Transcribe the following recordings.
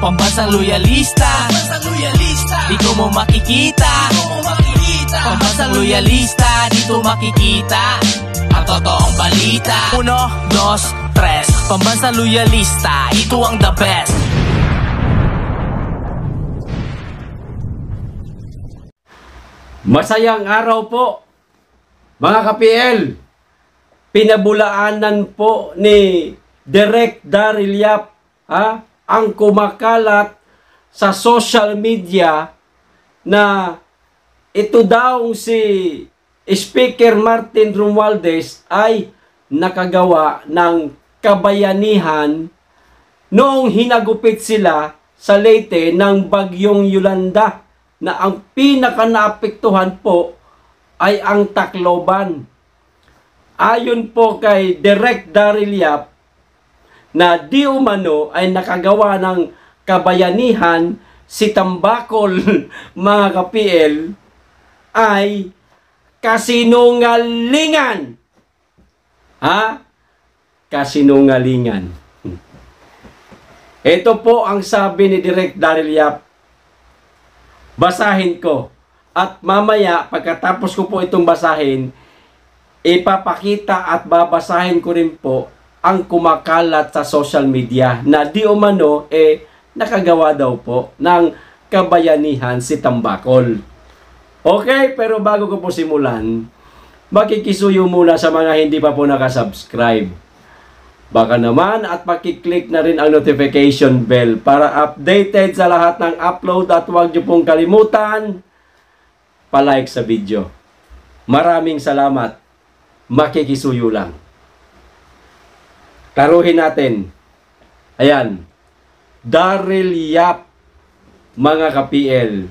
Pambansang loyalista, dito mo makikita. Pambansang loyalista, dito makikita ang totoong balita. 1, 2, 3, Pambansang loyalista, ito ang the best. Masayang araw po, mga ka-PL. Pinabulaanan po ni Direk Daryl Yap ang kumakalat sa social media na ito daw si Speaker Martin Romualdez ay nakagawa ng kabayanihan noong hinagupit sila sa Leyte ng bagyong Yolanda, na ang pinaka-naapektuhan po ay ang Tacloban. Ayon po kay Direk Daryl Yap, na di umano ay nakagawa ng kabayanihan si Tambakol, mga ka-PL, ay kasinungalingan. Kasinungalingan. Ito po ang sabi ni Direk Daryl Yap. Basahin ko. At mamaya, pagkatapos ko po itong basahin, ipapakita at babasahin ko rin po ang kumakalat sa social media na di umano nakagawa daw po ng kabayanihan si Tambakol. Okay, pero bago ko po simulan, makikisuyo muna sa mga hindi pa po nakasubscribe. Baka naman at pakiclick na rin ang notification bell para updated sa lahat ng upload, at huwag niyo pong kalimutan palike sa video. Maraming salamat. Makikisuyo lang. Klaruhin natin. Ayan. Daryl Yap, mga ka-PL.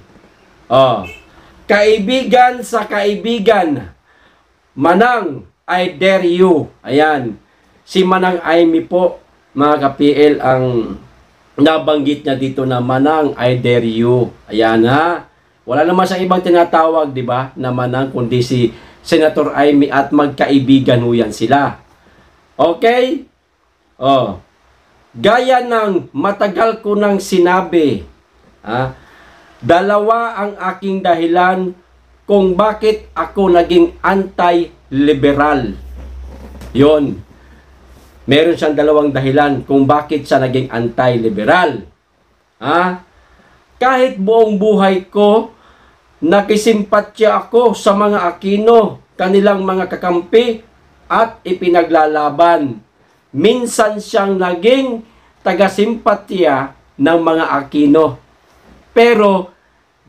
Kaibigan sa kaibigan. Manang, I dare you. Ayan. Si Manang Aimee po, mga ka-PL, ang nabanggit niya dito na Manang, I dare you. Ayan Wala naman sa ibang tinatawag, di ba, na Manang, kundi si Senator Aimee, at magkaibigan ho yan sila. Okay? Gaya ng matagal ko nang sinabi, dalawa ang aking dahilan kung bakit ako naging anti-liberal. Yon. Meron siyang dalawang dahilan kung bakit siya naging anti-liberal. Kahit buong buhay ko, nakisimpatya ako sa mga Aquino, kanilang mga kakampi, at ipinaglalaban. Minsan siyang naging taga-simpatya ng mga Aquino. Pero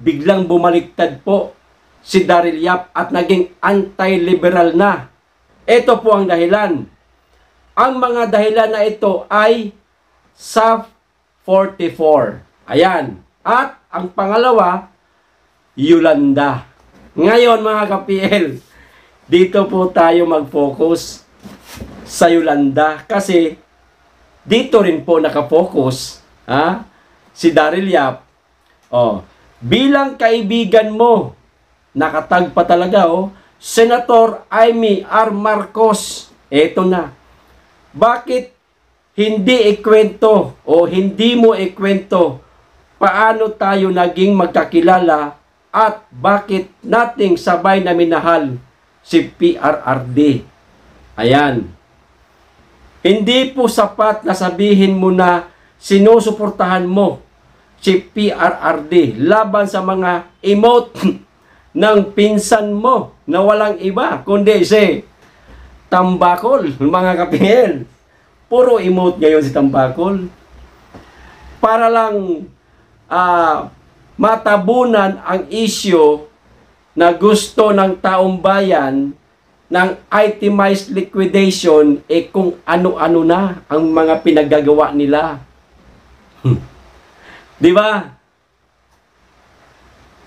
biglang bumaliktad po si Daryl Yap at naging anti-liberal na. Ito po ang dahilan. Ang mga dahilan na ito ay SAF 44. Ayan. At ang pangalawa, Yolanda. Ngayon, mga ka-PL, dito po tayo mag-focus sa Yolanda kasi dito rin po nakafocus si Daryl Yap. Bilang kaibigan mo, nakatag pa talaga Senator Aimee R. Marcos. Eto na. Bakit hindi ikwento o hindi mo ikwento paano tayo naging magkakilala at bakit nating sabay na minahal si PRRD? Ayan. Hindi po sapat na sabihin mo na sinusuportahan mo si PRRD laban sa mga emote ng pinsan mo na walang iba kundi si Tambakol, mga ka-PL. Puro emote ngayon si Tambakol. Para lang matabunan ang issue na gusto ng taong bayan ng itemized liquidation, kung ano-ano na ang mga pinaggagawa nila. Di ba?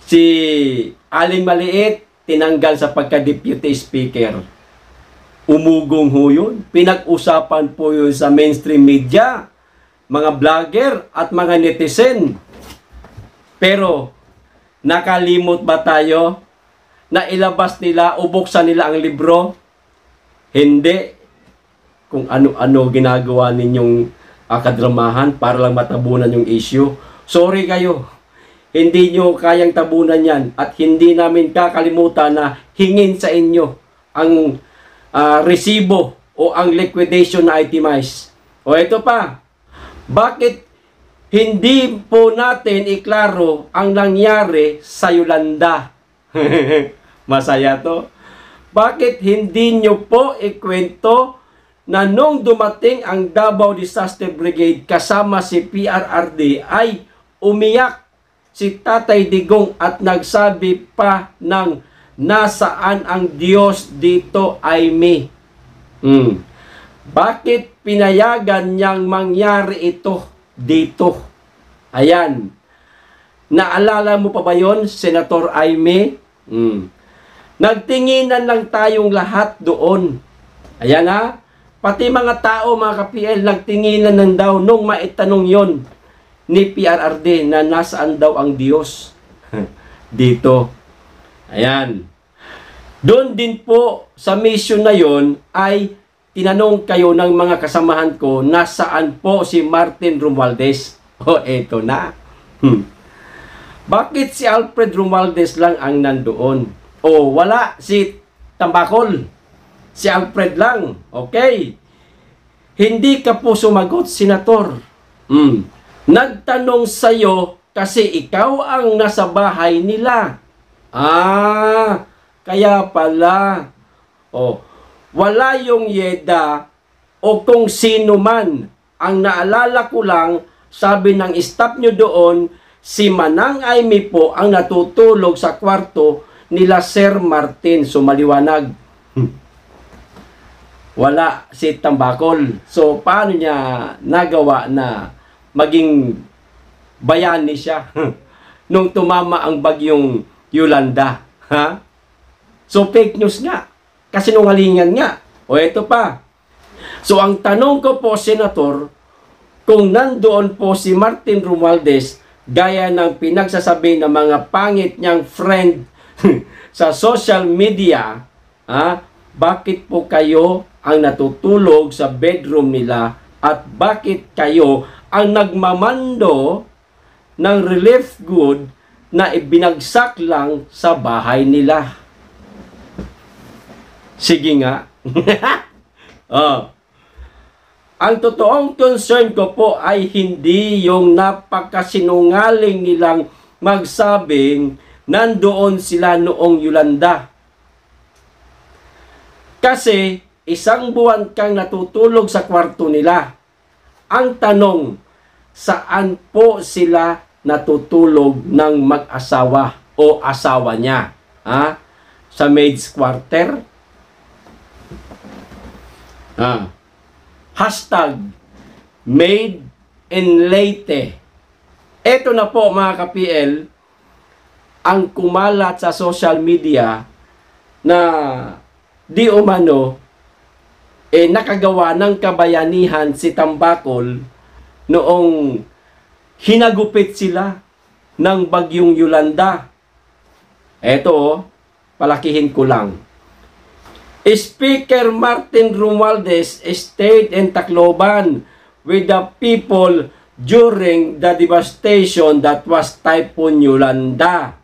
Si Aling Maliit, tinanggal sa pagka-deputy speaker. Umugong ho yun. Pinag-usapan po yun sa mainstream media, mga vlogger at mga netizen. Pero, nakalimot ba tayo na ilabas nila o buksan nila ang libro? Hindi. Kung ano-ano ginagawa ninyong kadramahan para lang matabunan yung issue. Sorry kayo. Hindi nyo kayang tabunan yan at hindi namin kakalimutan na hingin sa inyo ang resibo o ang liquidation na itemize. O ito pa, bakit hindi po natin iklaro ang nangyari sa Yolanda? Masaya to. Bakit hindi nyo po ikwento na nung dumating ang Davao Disaster Brigade kasama si PRRD ay umiyak si Tatay Digong at nagsabi pa ng nasaan ang Diyos dito ay me. Bakit pinayagan niyang mangyari ito dito? Ayan. Naalala mo pa ba yon, Senator Aimee? Nagtinginan lang tayong lahat doon. Ayan ha. Pati mga tao, mga ka-PL, nagtinginan lang daw nung maitanong yon ni PRRD na nasaan daw ang Diyos dito. Ayan. Doon din po sa mission na yon ay tinanong kayo ng mga kasamahan ko nasaan po si Martin Romualdez. O, eto na. Bakit si Alfred Romualdez lang ang nandoon? O, wala si Tambakol. Si Alfred lang. Okay. Hindi ka po sumagot, Senator. Nagtanong sa'yo kasi ikaw ang nasa bahay nila. Kaya pala. Wala yung Yeda o kung sino man. Ang naalala ko lang, sabi ng staff nyo doon, si Manang Aimee po ang natutulog sa kwarto nila Sir Martin. So, maliwanag. Wala si Tambakol. So, paano niya nagawa na maging bayani siya nung tumama ang bagyong Yolanda? So, fake news nga. Kasinungalingan nga. O, ito pa. So, ang tanong ko po, Senator, kung nandoon po si Martin Romualdez, gaya ng pinagsasabi ng mga pangit niyang friend sa social media, bakit po kayo ang natutulog sa bedroom nila at bakit kayo ang nagmamando ng relief good na ibinagsak lang sa bahay nila? Sige nga. Ang totoong concern ko po ay hindi yung napakasinungaling nilang magsabing nandoon sila noong Yolanda. Kasi isang buwan kang natutulog sa kwarto nila. Ang tanong, saan po sila natutulog ng mag-asawa o asawa niya? Sa maid's quarter? Hashtag Made in Leyte. Ito na po mga ka-PL ang kumalat sa social media na di umano nakagawa ng kabayanihan si Tambakol noong hinagupit sila ng bagyong Yolanda. Ito, palakihin ko lang. Speaker Martin Romualdez stayed in Tacloban with the people during the devastation that was Typhoon Yolanda.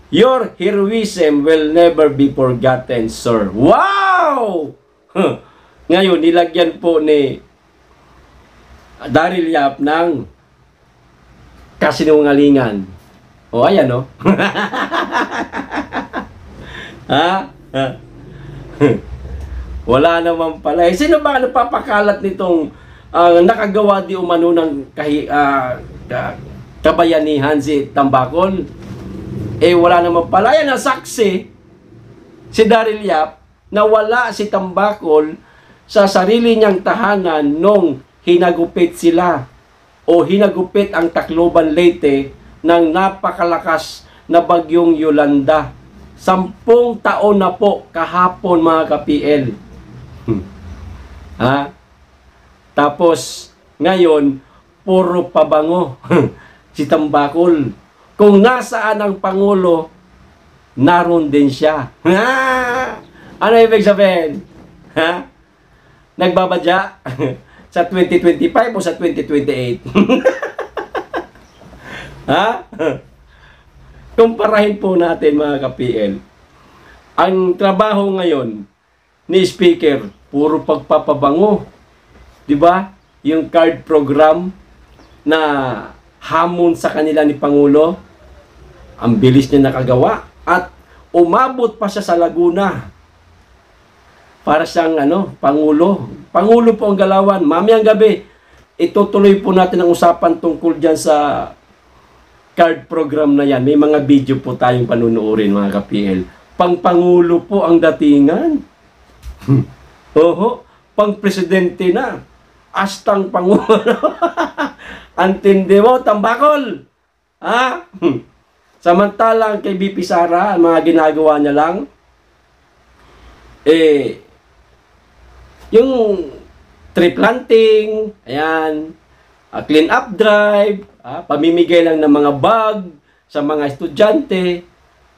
Your heroism will never be forgotten, sir. Wow! Ngayon, nilagyan po ni Daryl Yap ng kasinungalingan. Ayan, no? Wala naman pala. Sino ba napapakalat nitong nakagawa di umano ng kabayanihan si Tambakol? Wala naman pala. Yan ang saksi si Daryl Yap na wala si Tambakol sa sarili niyang tahanan nung hinagupit sila o hinagupit ang Tacloban, Leyte ng napakalakas na bagyong Yolanda. 10 taon na po kahapon mga ka-PL. Tapos ngayon puro pabango si Tambakol. Kung nasaan ang Pangulo, naroon din siya. Ano ibig sabihin? Nagbabadya? Sa 2025 o sa 2028? Ha? Kumparahin po natin mga ka-PL. Ang trabaho ngayon ni Speaker, puro pagpapabango. 'Di ba? Yung card program na hamon sa kanila ni Pangulo, ang bilis niya nakagawa at umabot pa siya sa Laguna. Para siyang Pangulo. Pangulo po ang galawan. Mamayang gabi, itutuloy po natin ang usapan tungkol dyan sa card program na yan. May mga video po tayong panunuorin mga ka-PL. Pang-Pangulo po ang datingan. Oho, pang-presidente na. Astang Pangulo. Antindi mo, tambakol. Ha? Samantalang kay BP Sara, ang mga ginagawa niya lang, yung tree planting, ayan, clean up drive, pamimigay lang ng mga bag sa mga estudyante,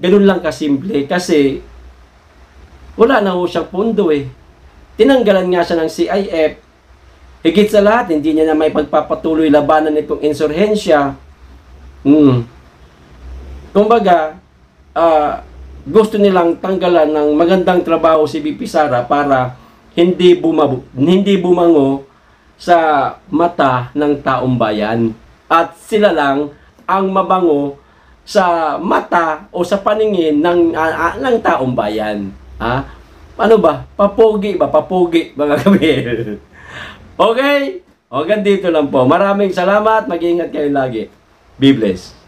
ganun lang kasimple kasi wala na ho siyang pondo Tinanggalan nga siya ng CIF. Higit sa lahat, hindi niya na may pagpapatuloy labanan nitong insurhensya. Kumbaga, gusto nilang tanggalan ng magandang trabaho si BP Sara para hindi bumango sa mata ng taong bayan. At sila lang ang mabango sa mata o sa paningin ng taong bayan. Ano ba? Papogi ba? Papogi mga kabir. Okay? O, ganito lang po. Maraming salamat. Mag-iingat kayo lagi. Be blessed.